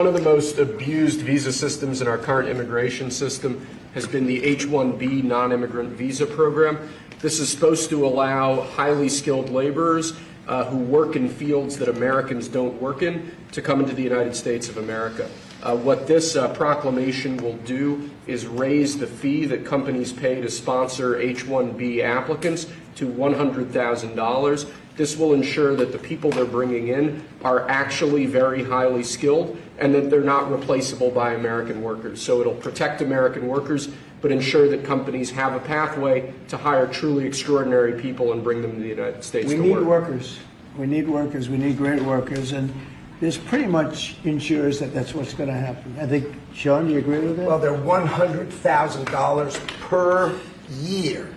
One of the most abused visa systems in our current immigration system has been the H-1B non-immigrant visa program. This is supposed to allow highly skilled laborers who work in fields that Americans don't work in to come into the United States of America. What this proclamation will do is raise the fee that companies pay to sponsor H-1B applicants to $100,000. This will ensure that the people they're bringing in are actually very highly skilled and that they're not replaceable by American workers. So it'll protect American workers, but ensure that companies have a pathway to hire truly extraordinary people and bring them to the United States to work. We need workers. We need workers. We need great workers. And this pretty much ensures that that's what's going to happen. I think, Sean, do you agree with that? Well, they're $100,000 per year.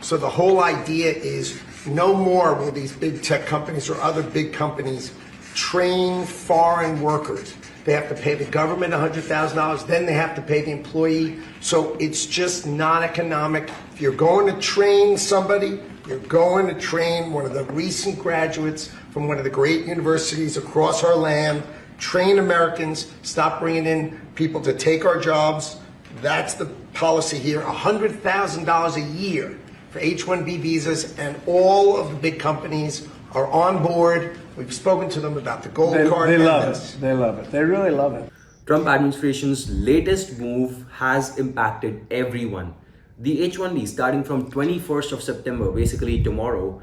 So the whole idea is no more will these big tech companies or other big companies train foreign workers. They have to pay the government $100,000, then they have to pay the employee. So it's just not economic. If you're going to train somebody, you're going to train one of the recent graduates from one of the great universities across our land. Train Americans, stop bringing in people to take our jobs. That's the policy here, $100,000 a year for H-1B visas, and all of the big companies are on board. We've spoken to them about the gold card. They love it. They love it. They really love it. Trump administration's latest move has impacted everyone. The H-1B starting from 21st of September, basically tomorrow,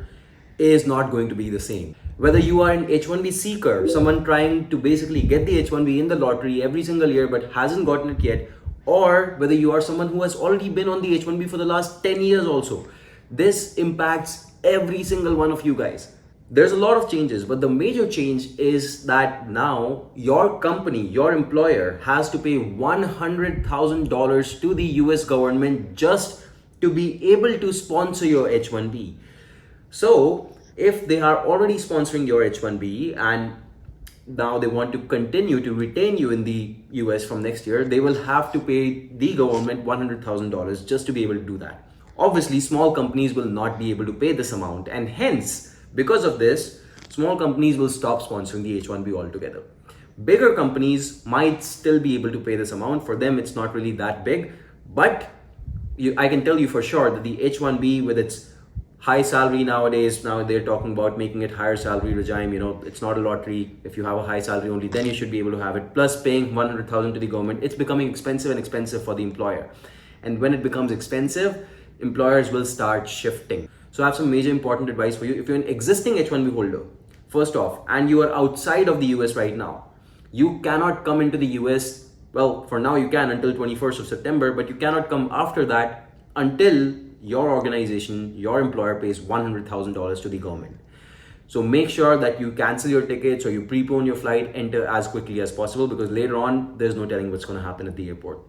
is not going to be the same. Whether you are an H-1B seeker, someone trying to basically get the H-1B in the lottery every single year but hasn't gotten it yet, or whether you are someone who has already been on the H-1B for the last 10 years also, this impacts every single one of you guys. There's a lot of changes, but the major change is that now your company, your employer has to pay $100,000 to the US government just to be able to sponsor your H-1B. So if they are already sponsoring your H-1B and now they want to continue to retain you in the US from next year, they will have to pay the government $100,000 just to be able to do that. Obviously, small companies will not be able to pay this amount, and hence, because of this, small companies will stop sponsoring the H-1B altogether. Bigger companies might still be able to pay this amount. For them, it's not really that big, but I can tell you for sure that the H-1B with its high salary nowadays, now they're talking about making it higher salary regime, it's not a lottery. If you have a high salary only, then you should be able to have it. Plus paying $100,000 to the government, it's becoming expensive and expensive for the employer. And when it becomes expensive, employers will start shifting. So I have some major important advice for you. If you're an existing H-1B holder, first off, and you are outside of the US right now, you cannot come into the US. Well, for now you can until 21st of September, but you cannot come after that until your organization, your employer pays $100,000 to the government. So make sure that you cancel your tickets or you prepone your flight, enter as quickly as possible, because later on, there's no telling what's going to happen at the airport.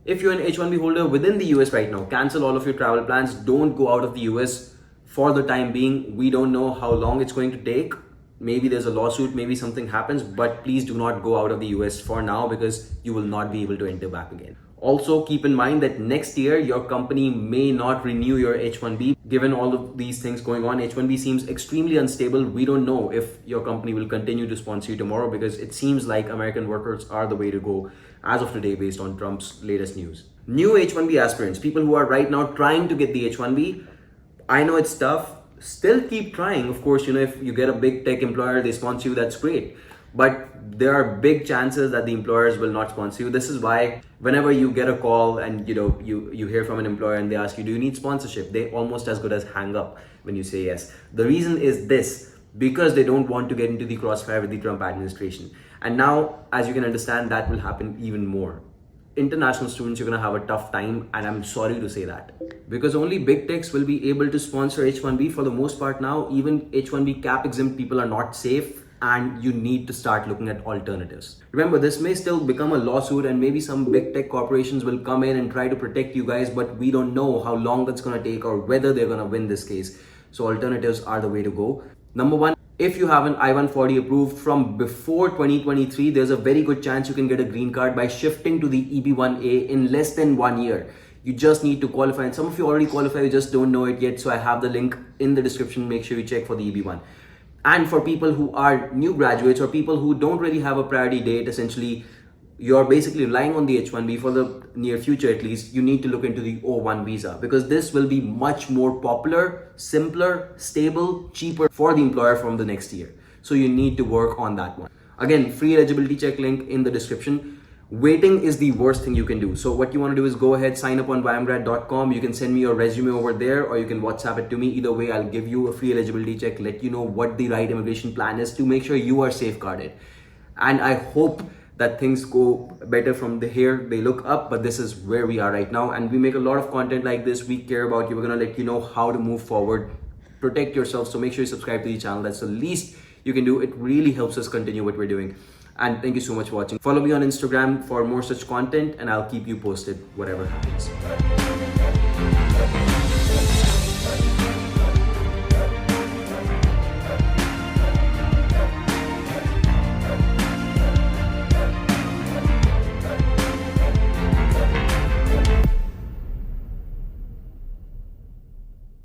If you're an H-1B holder within the US right now, cancel all of your travel plans. Don't go out of the US for the time being. We don't know how long it's going to take. Maybe there's a lawsuit, maybe something happens, but please do not go out of the US for now because you will not be able to enter back again. Also, keep in mind that next year, your company may not renew your H-1B. Given all of these things going on, H-1B seems extremely unstable. We don't know if your company will continue to sponsor you tomorrow because it seems like American workers are the way to go as of today based on Trump's latest news. New H-1B aspirants, people who are right now trying to get the H-1B, I know it's tough. Still keep trying. Of course, if you get a big tech employer, they sponsor you, that's great. But there are big chances that the employers will not sponsor you. This is why whenever you get a call and you hear from an employer and they ask you, do you need sponsorship? They almost as good as hang up when you say yes. The reason is this, because they don't want to get into the crossfire with the Trump administration. And now, as you can understand, that will happen even more. International students, you're going to have a tough time, and I'm sorry to say that. Because only big techs will be able to sponsor H-1B for the most part now. Even H-1B cap exempt people are not safe, and you need to start looking at alternatives. Remember, this may still become a lawsuit and maybe some big tech corporations will come in and try to protect you guys, but we don't know how long that's going to take or whether they're going to win this case. So alternatives are the way to go. Number one, if you have an I-140 approved from before 2023, there's a very good chance you can get a green card by shifting to the EB-1A in less than 1 year. You just need to qualify, and some of you already qualify, you just don't know it yet. So I have the link in the description. Make sure you check for the EB-1. And for people who are new graduates or people who don't really have a priority date, essentially you're basically relying on the H-1B for the near future at least, you need to look into the O-1 visa, because this will be much more popular, simpler, stable, cheaper for the employer from the next year. So you need to work on that one. Again, free eligibility check link in the description. Waiting is the worst thing you can do. So what you want to do is go ahead, sign up on YMGrad.com. You can send me your resume over there, or you can WhatsApp it to me. Either way, I'll give you a free eligibility check, let you know what the right immigration plan is to make sure you are safeguarded. And I hope that things go better from here. They look up, but this is where we are right now. And we make a lot of content like this. We care about you. We're gonna let you know how to move forward, protect yourself. So make sure you subscribe to the channel. That's the least you can do. It really helps us continue what we're doing. And thank you so much for watching. Follow me on Instagram for more such content, and I'll keep you posted whatever happens.